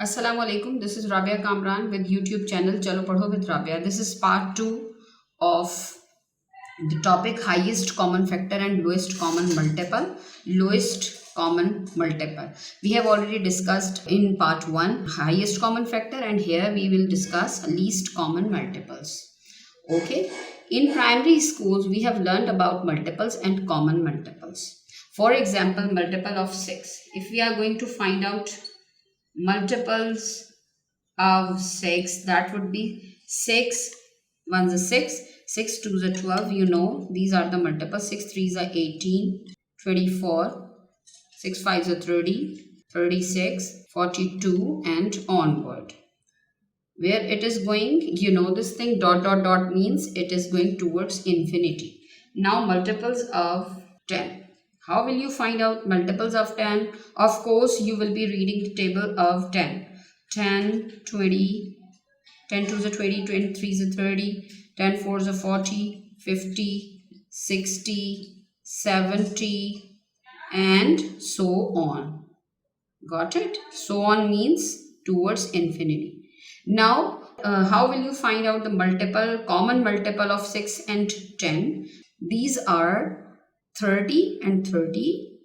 Assalamu alaikum. This is Rabia Kamran with YouTube channel Chalo Padho with Rabia. This is part 2 of the topic highest common factor and lowest common multiple. Lowest common multiple. We have already discussed in part 1 highest common factor, and here we will discuss least common multiples. Okay. In primary schools, we have learned about multiples and common multiples. For example, multiple of 6. If we are going to find out multiples of 6, that would be 6 1s are 6, 6 2s are 12. You know, these are the multiples. 6 3s are 18, 24, 6 5s are 30, 36, 42, and onward. Where it is going, you know this thing, dot dot dot means it is going towards infinity. Now multiples of 10. How will you find out multiples of 10? Of course, you will be reading the table of 10. 10, 20, 10 2s are 20, 20 3s are 30, 10 4s are 40, 50, 60, 70, and so on. Got it? So on means towards infinity. Now, how will you find out the common multiple of 6 and 10? These are 30 and 30.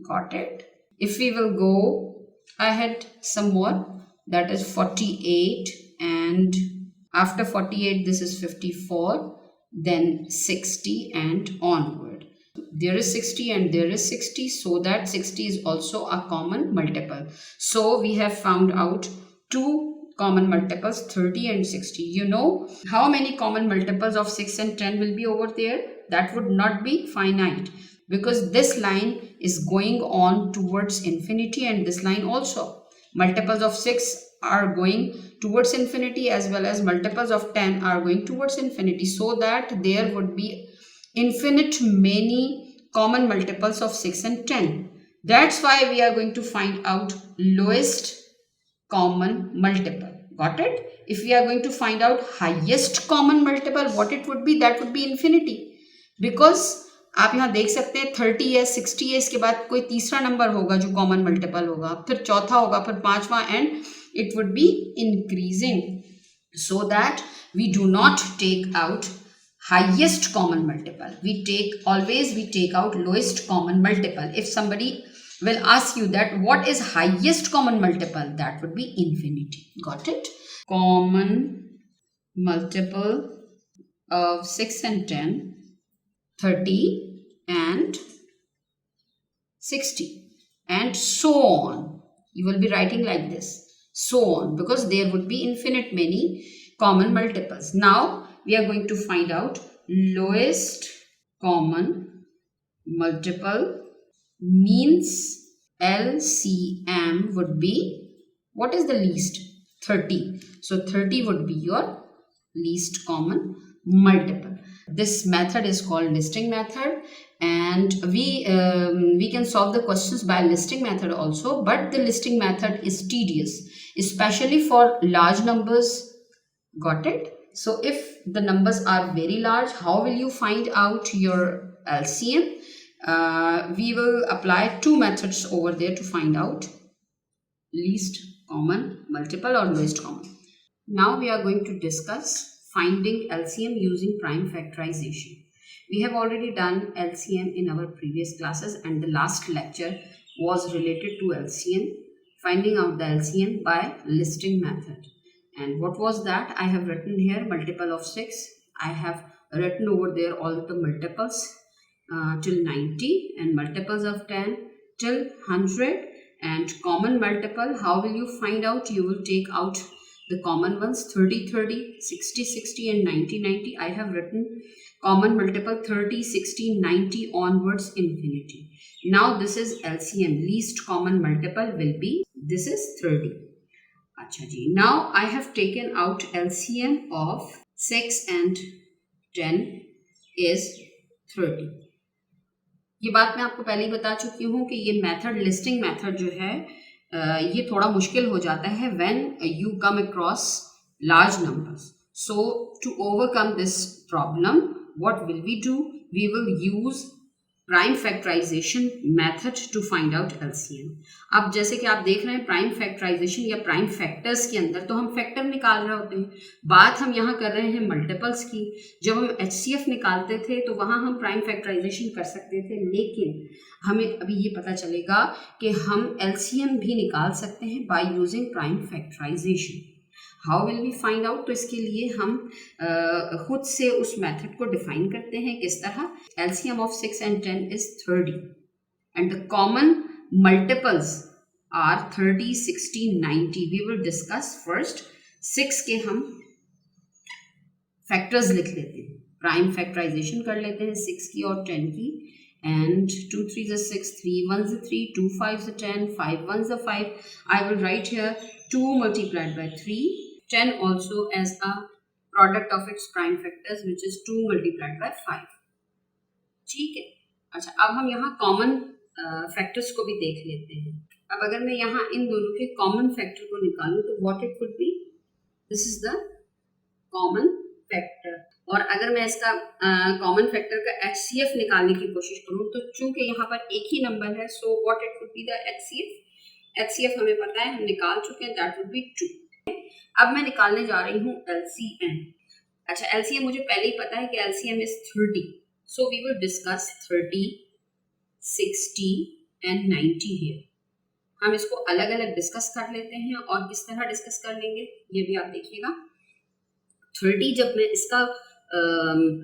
Got it? If we will go ahead some more, that is 48, and after 48 this is 54, then 60 and onward. There is 60 and there is 60, so that 60 is also a common multiple. So we have found out two common multiples, 30 and 60. You know how many common multiples of 6 and 10 will be over there? That would not be finite, because this line is going on towards infinity, and this line also. Multiples of 6 are going towards infinity, as well as multiples of 10 are going towards infinity, so that there would be infinite many common multiples of 6 and 10. That's why we are going to find out lowest common multiple. Got it? If we are going to find out highest common multiple, what it would be? That would be infinity. Because आप यहाँ देख सकते हैं 30 है, 60 है, इसके बाद कोई तीसरा नंबर होगा जो कॉमन मल्टीपल होगा, फिर चौथा होगा, फिर पांचवा, and it would be increasing, so that we do not take out highest common multiple. We take out lowest common multiple. If somebody will ask you that what is highest common multiple, that would be infinity. Got it? Common multiple of 6 and 10, 30 and 60, and so on. You will be writing like this, so on, because there would be infinite many common multiples. Now we are going to find out lowest common multiple, means LCM would be, what is the least? 30. So 30 would be your least common multiple. This method is called listing method, and we can solve the questions by listing method also, but the listing method is tedious, especially for large numbers. Got it? So if the numbers are very large, how will you find out your LCM? We will apply two methods over there to find out least common multiple or lowest common. Now we are going to discuss finding LCM using prime factorization. We have already done LCM in our previous classes, and the last lecture was related to LCM, finding out the LCM by listing method. And what was that? I have written here multiple of 6. I have written over there all the multiples till 90, and multiples of 10 till 100, and common multiple. How will you find out? You will take out the common ones, 30 30, 60 60, and 90 90. I have written common multiple 30, 60, 90 onwards infinity. Now this is LCM, least common multiple will be, this is 30. Acha ji. Now I have taken out LCM of 6 and 10 is 30. ये बात मैं आपको पहले ही बता चुकी हूँ कि ये मेथड, लिस्टिंग मेथड जो है, ये थोड़ा मुश्किल हो जाता है when you come across large numbers. So to overcome this problem, what will we do? We will use prime factorization method to find out LCM. अब जैसे कि आप देख रहे हैं प्राइम फैक्टराइजेशन या प्राइम फैक्टर्स के अंदर तो हम फैक्टर निकाल रहे होते हैं, बात हम यहाँ कर रहे हैं मल्टीपल्स की। जब हम एचसीएफ निकालते थे तो वहाँ हम प्राइम फैक्टराइजेशन कर सकते थे, लेकिन हमें अभी ये पता चलेगा कि हम एलसीएम भी निकाल सकते हैं by using prime factorization. How will we find out? तो इसके लिए हम खुद से उस मेथड को डिफाइन करते हैं। किस तरह? LCM of 6 and 10 is 30 and the common multiples are 30, 60, 90. We will discuss first 6 के हम फैक्टर्स लिख लेते हैं, प्राइम फैक्टराइजेशन कर लेते हैं 6 की और 10 की। And 2 3s are 6, 3 1s are 3, 2 5s are 10, 5 1s are 5. I will write here 2 multiplied by 3, 10 also as a product of its prime factors, which is 2 multiplied by 5. ठीक है। अच्छा, अब हम यहाँ कॉमन फैक्टर्स को भी देख लेते हैं। अब अगर मैं यहाँ इन दोनों के कॉमन फैक्टर को निकालूं तो what it would B? This is the common factor. और अगर मैं इसका कॉमन फैक्टर का एचसीएफ निकालने की कोशिश करूं तो चूंकि यहाँ पर एक ही नंबर है, so what it would be the HCF. HCF हमें पता है, हम निकाल चुके हैं, दैट वुड बी 2। अब मैं निकालने जा रही हूँ एलसीएम। अच्छा, एलसीएम मुझे पहले ही पता है कि LCM is 30, so we will discuss 30, 60 and 90 here. हम इसको अलग अलग डिस्कस कर लेते हैं और किस तरह डिस्कस कर लेंगे ये भी आप देखिएगा। 30 जब मैं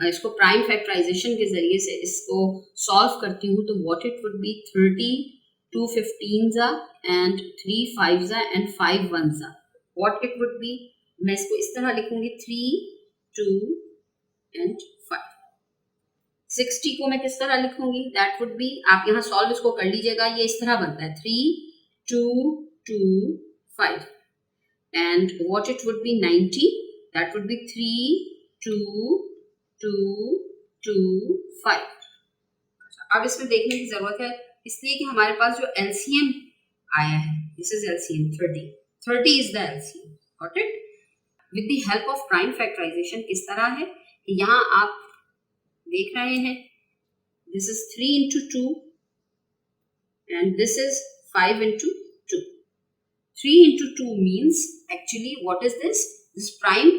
इसको प्राइम फैक्टराइजेशन के जरिए से इसको सॉल्व करती हूँ तो what it would B 30, 2 15s and 3 5s and 5 1s। What it would B? मैं इसको इस तरह लिखूंगी 3, 2 and 5। 60 को मैं किस तरह लिखूंगी? दैट वुड बी, आप यहाँ सॉल्व इसको कर लीजिएगा, ये इस तरह बनता है 3 2 2 5। And what it would B 90, that would be 3 2 2 2 5। अब इसमें देखने की जरूरत है इसलिए कि हमारे पास जो एलसीएम आया है, this is LCM 30 is the LCM. Got it? With the help of prime factorization किस तरह है कि यहाँ आप देख रहे हैं, this is 3 into 2 and this is 5 into 2. 3 into 2 means actually what is this? This prime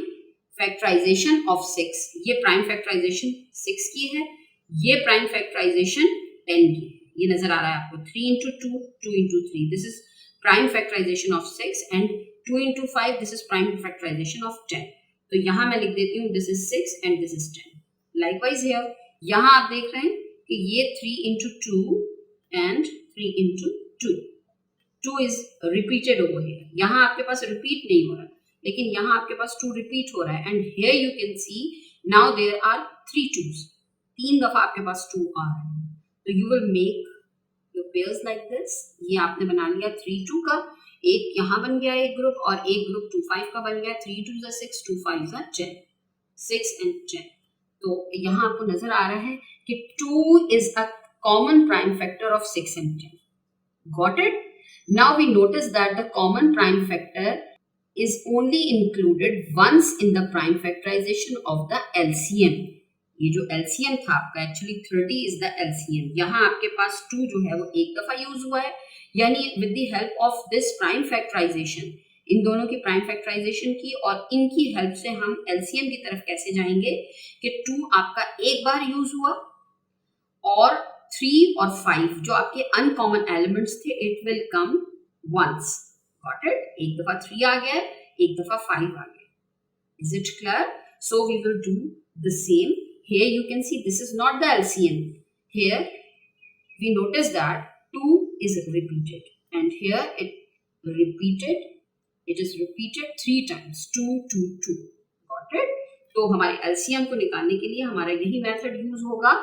factorization of 6. ये प्राइम फैक्टराइजेशन 6 की है, ये प्राइम फैक्टराइजेशन 10 की है। ये नजर आ रहा है आपको 3 into 2, 2 into 3. This is prime factorization of 6 and 2 into 5. This is prime factorization of 10. तो यहाँ मैं लिख देती हूँ this is 6 and this is 10. Likewise here, यहाँ आप देख रहे हैं कि ये 3 into 2 and 3 into 2. 2 is repeated over here. यहाँ आपके पास repeat नहीं हो रहा, लेकिन यहाँ आपके पास 2 repeat हो रहा है। And here you can see now there are 3 2s. 3 दफा आपके पास 2 आ रहे हैं। तो you will make your pairs like this. ये आपने बना लिया 3 2 का, एक यहाँ बन गया एक ग्रुप और एक ग्रुप 2 5 का बन गया। 3 2s are 6, 2 5s are 10, 6 and 10. तो यहाँ आपको नजर आ रहा है कि 2 is a common prime factor of 6 and 10. Got it? Now we notice that the common prime factor is only included once in the prime factorization of the LCM. ये जो LCM था आपका actually 30 is the LCM. यहाँ आपके पास 2 जो है वो एक दफा यूज हुआ है, यानी with the help of this prime factorization, इन दोनों की प्राइम फैक्टराइजेशन की और इनकी हेल्प से हम एलसीएम की तरफ कैसे जाएंगे कि 2 आपका एक बार यूज हुआ और 3 और 5 जो आपके अनकॉमन एलिमेंट्स थे, it will come once. Got it? एक दफा 3 आ गया है, एक दफा 5 आ गया। Is it clear? So we will do the same here. You can see this is not the LCM. Here we notice that 2 is repeated and here it is repeated 3 times, 2 2 2. Got it? तो हमारे LCM को निकालने के लिए हमारा यही method use होगा।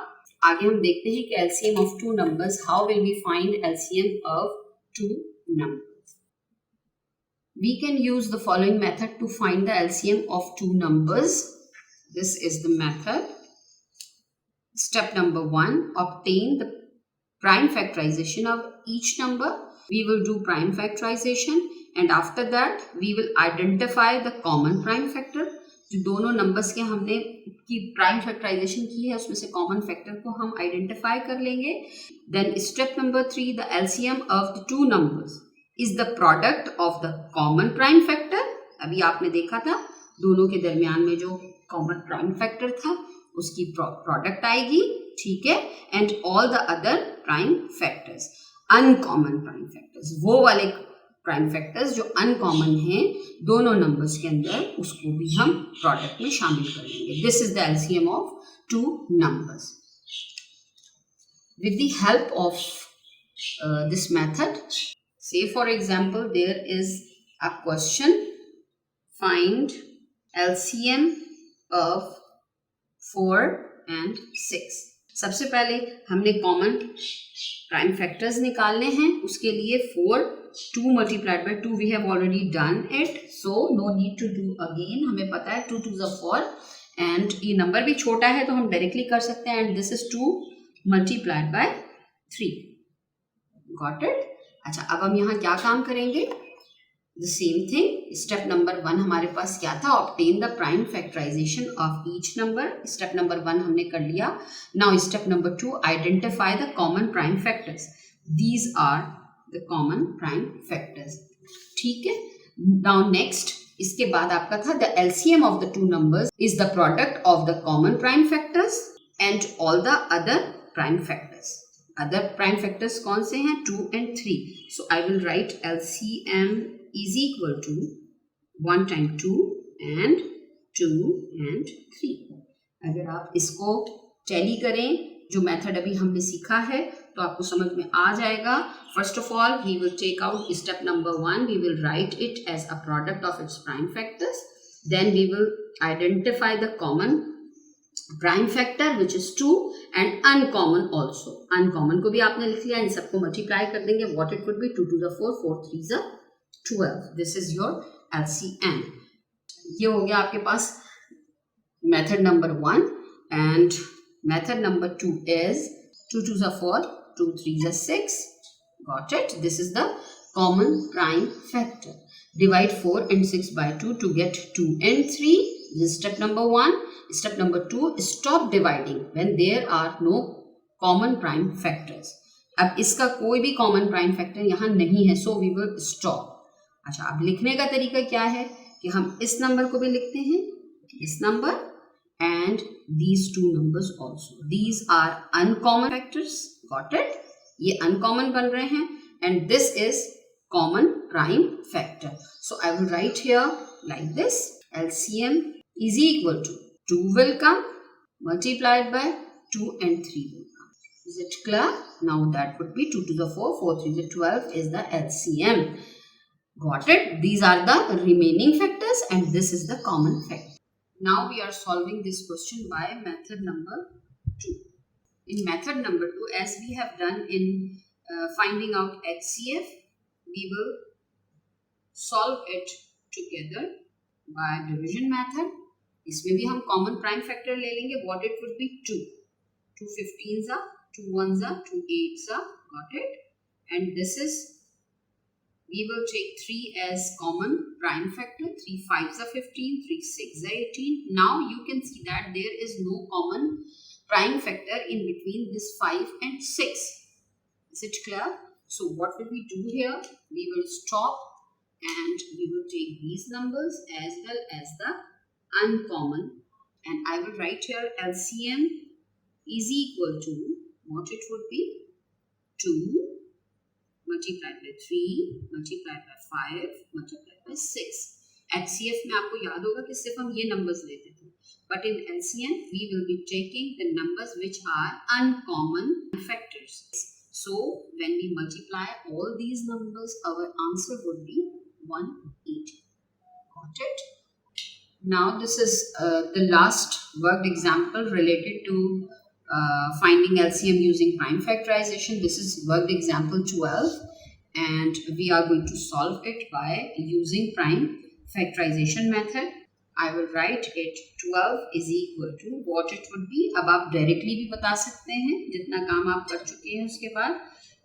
आगे हम देखते हैं कि LCM of 2 numbers, how will we find LCM of 2 numbers? We can use the following method to find the LCM of 2 numbers. This is the method. Step number 1, obtain the prime factorization of each number. We will do prime factorization and after that we will identify the common prime factor. जो दोनों numbers के हमने की prime factorisation की है उसमें से common factor को हम आइडेंटिफाई कर लेंगे. Then step number 3, the LCM of the two numbers is the product of the common prime factor. अभी आपने देखा था दोनों के दरमियान में जो कॉमन प्राइम फैक्टर था उसकी प्रोडक्ट आएगी, ठीक है. And all the other prime factors, uncommon prime factors, वो वाले प्राइम फैक्टर्स जो अनकॉमन हैं दोनों नंबर्स के अंदर, उसको भी हम प्रोडक्ट में शामिल कर लेंगे. This is the LCM of two numbers. With the help of this method, say for example there is a question, find LCM of 4 and 6. सबसे पहले हमने कॉमन प्राइम फैक्टर्स निकालने हैं. उसके लिए 4, 2 multiplied by 2 we have already done it, so no need to do again. हमें पता है 2 2s are 4 and ये नंबर भी छोटा है तो हम डायरेक्टली कर सकते हैं. and this is 2 multiplied by 3. Got it? अच्छा, अब हम यहाँ क्या काम करेंगे? The same thing. Step number 1 हमारे पास क्या था? Obtain the prime factorization of each number. Step number 1 हमने कर लिया. Now step number 2, identify the common prime factors. These are the common prime factors, ठीक है. नाउ नेक्स्ट, इसके बाद आपका था the LCM of the two numbers is the product of the common prime factors and all the other prime factors. Other prime factors कौन से हैं? 2 and 3. So I will write LCM is equal to 1 times 2 and 2 and 3. अगर आप इसको tally करें जो method अभी हमने सीखा है तो आपको समझ में आ जाएगा. First of all we will take out step number 1, we will write it as a product of its prime factors. Then we will identify the common prime factor which is 2 and uncommon also. Uncommon को भी आपने लिख लिया. इन सबको multiply कर देंगे. What it would be? 2 2 4, 4 3 12. This is your LCM. ये हो गया आपके पास method number 1. And method number 2 is 2 2 4, 2 3 6. Got it? This is the common prime factor. Divide 4 and 6 by 2 to get 2 and 3. This is step number 1. Step number 2, stop dividing when there are no common prime factors. अब इसका कोई भी common prime factor यहाँ नहीं है, so we will stop. अच्छा, अब लिखने का तरीका क्या है कि हम इस नंबर को भी लिखते हैं, इस number and these two numbers also. These are uncommon factors. Got it? ये uncommon बन रहे हैं and this is common prime factor. So I will write here like this. LCM is equal to 2 will come multiplied by 2 and 3 will come. Is it clear? Now that would be 2 to the 4, 4 3 to 12 is the LCM. Got it? These are the remaining factors and this is the common factor. Now we are solving this question by method number 2. In method number 2, as we have done in finding out HCF, we will solve it together by division method. इसमें भी हम common prime factor ले लेंगे. What it would be? 2. 2 15s are, 2 1s are, 2 8s are. Got it? And this is, we will take 3 as common prime factor. 3 5s are 15, 3 6s are 18. Now you can see that there is no common prime factor in between this 5 and 6. Is it clear? So what will we do here? We will stop and we will take these numbers as well as the uncommon, and I will write here LCM is equal to, what it would be? 2 multiplied by 3 multiplied by 5 multiplied by 6. HCF में आपको याद होगा कि सिर्फ हम ये numbers लेते थे, but in LCM we will be taking the numbers which are uncommon factors. So when we multiply all these numbers, our answer would be 180. Got it? Now this is the last worked example related to finding LCM using prime factorization. This is worked example 12 and we are going to solve it by using prime factorization method. I will write it 12 is equal to, what it would be. अब आप directly भी बता सकते हैं जितना काम आप कर चुके हैं. उसके बाद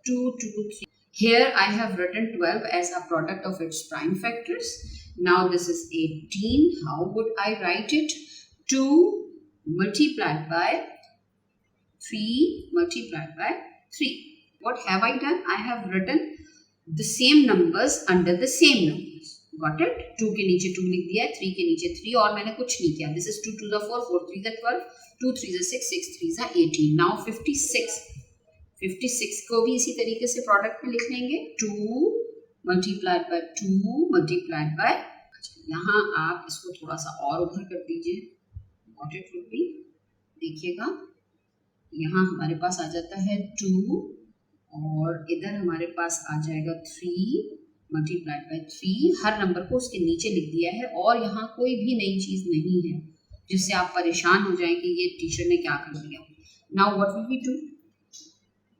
2 2 3. Here I have written 12 as a product of its prime factors. Now this is 18. How would I write it? 2 multiplied by 3 multiplied by 3. What have I done? I have written the same numbers under the same numbers. Got it? 2 के नीचे 2 लिख दिया है, 3 के नीचे 3 और मैंने कुछ नहीं किया. This is 2 to the 4, 4 3 the 12, 2 3 the 6, 6 3 the 18. Now 56. 56 को भी इसी तरीके से प्रोडक्ट में लिख लेंगे. 2 multiplied by 2 multiplied by, यहाँ आप इसको थोड़ा सा और उधर कर दीजिए. What it would be? देखिएगा, यहाँ हमारे पास आ जाता है 2 और इधर हमारे पास आ जाएगा 3 मल्टीप्लाइड बाय 3. हर नंबर को उसके नीचे लिख दिया है और यहाँ कोई भी नई चीज नहीं है जिससे आप परेशान हो जाएं कि ये टीचर ने क्या कर दिया. Now what will we do?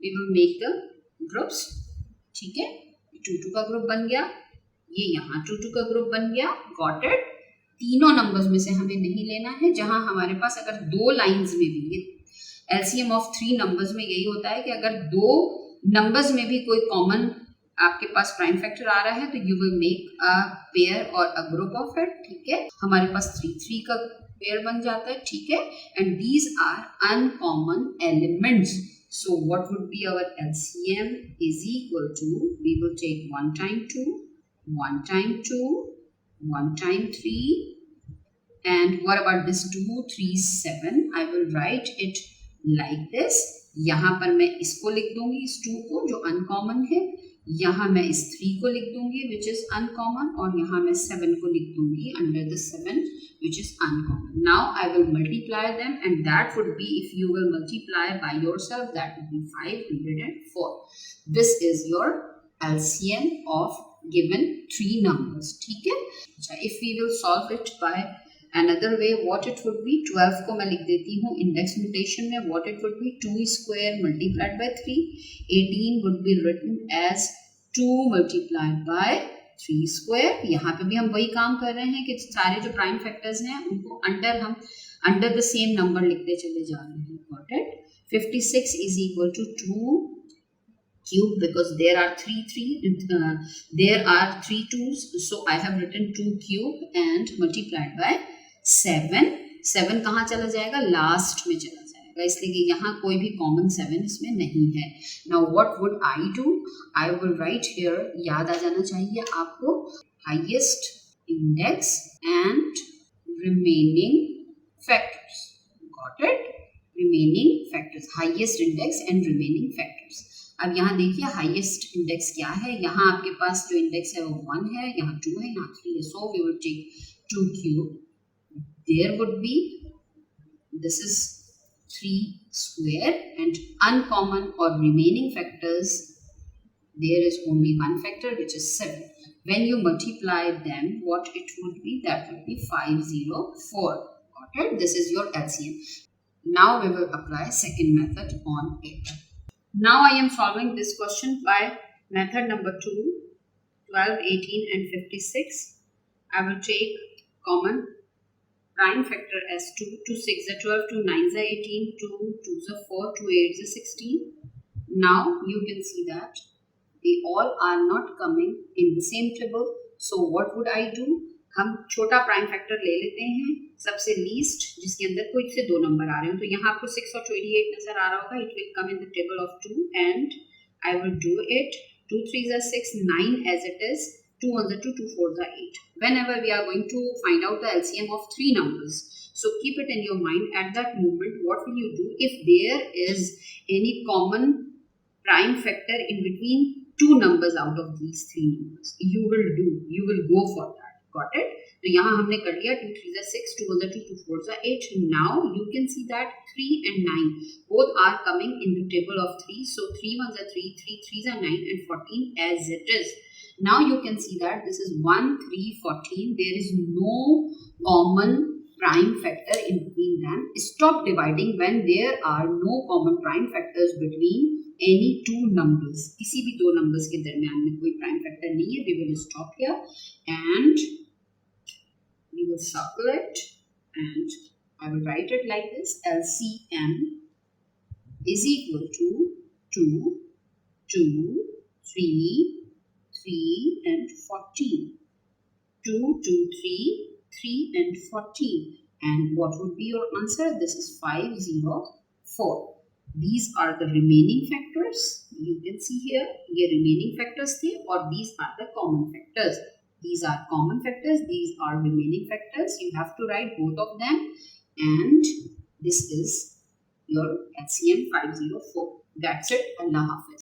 We will make the groups. ठीक है, 2 का ग्रुप बन गया, ये यहाँ 2 का ग्रुप बन गया. Got it? तीनों नंबर्स में से हमें नहीं लेना है. जहां हमारे पास अगर दो लाइंस में भी, ये एलसीएम ऑफ 3 नंबर्स में यही होता है कि अगर दो नंबर्स में भी कोई कॉमन आपके पास प्राइम फैक्टर आ रहा है तो you will make a pair और अ ग्रुप ऑफ इट. ठीक है, हमारे पास 3 का पेयर बन जाता है. ठीक है, and these are uncommon elements. So what would be our LCM is equal to, we will take 1 time 2, 1 time 2, 1 time 3, and what about this 2, 3, 7? I will write it like this. यहाँ पर मैं इसको लिख दूंगी, इस 2 को जो अनकॉमन है, यहाँ मैं इस 3 को लिख दूंगी विच इज अनकॉमन, और यहाँ मैं 7 को लिख दूंगी under the 7 which is uncommon. Now I will multiply them, and that would be, if you will multiply by yourself, that would be 504. This is your LCM of given 3 numbers. ठीक है. If we will solve it by another way, what it would be? 12 को मैं लिख देती हूँ index notation में. What it would be? 2 square multiplied by 3. 18 would be written as 2 multiplied by 3 square. यहाँ पे भी हम वही काम कर रहे हैं कि सारे जो प्राइम फैक्टर्स हैं उनको अंडर द सेम नंबर लिखते चले जा रहे हैं. Got it? 56 is equal to 2 cube because there are 3 2's, so I have written 2 cube and multiplied by 7. 7 कहाँ चला जाएगा? लास्ट में चला जाएगा, इसलिए कि यहाँ कोई भी कॉमन 7 इसमें नहीं है. Now what would I do? I will write here, याद आ जाना चाहिए आपको, highest index and remaining factors. Got it? Remaining factors, highest index and remaining factors. अब यहाँ देखिए हाईएस्ट इंडेक्स क्या है. यहाँ आपके पास जो इंडेक्स है वो 1 है, यहाँ 2 है, यहाँ 3 है. So we will take 2 cube. There would be, this is 3 square, and uncommon or remaining factors, there is only one factor which is 7. When you multiply them, what it would be? That would be 504. Got it? This is your LCM. Now we will apply second method on it. Now I am solving this question by method number 2, 12, 18 and 56. I will take common prime factor as 2, 2 6 is 12, 2 9 is 18, 2 2 is 4, 2 8 is 16. Now you can see that they all are not coming in the same table. So what would I do? हम छोटा prime factor ले लेते हैं, सबसे least जिसके अंदर कोई से 2 नंबर आ रहे हो. तो यहाँ आपको 6 और 28 नजर आ रहा होगा. It will come in the table of 2 and I will do it. 2 3 is 6, 9 as it is, 2 1 is 2, 2 4 is 8. Whenever we are going to find out the LCM of 3 numbers, so keep it in your mind at that moment. What will you do if there is any common prime factor in between 2 numbers out of these 3 numbers? You will go for that. Got it? तो यहाँ हमने कर लिया. 2 3 is 6, 2 1 is 2, 2 4 is 8. Now you can see that 3 and 9 both are coming in the table of 3. So 3 1 is 3, 3 3 is 9 and 14 as it is. Now you can see that this is 1 3 14. There is no common prime factor in between them. Stop dividing when there are no common prime factors between any 2 numbers. किसी भी 2 numbers के दरमियान में कोई prime factor नहीं है. We will stop here and we will circle it, and I will write it like this. LCM is equal to 2 2 3 3 and 14. 2, 2, 3, 3 and 14. And what would be your answer? This is 504. These are the remaining factors. You can see here, ये remaining factors थे और these are the common factors. These are common factors. These are remaining factors. You have to write both of them. And this is your HCM 504. That's it. Allah Hafiz.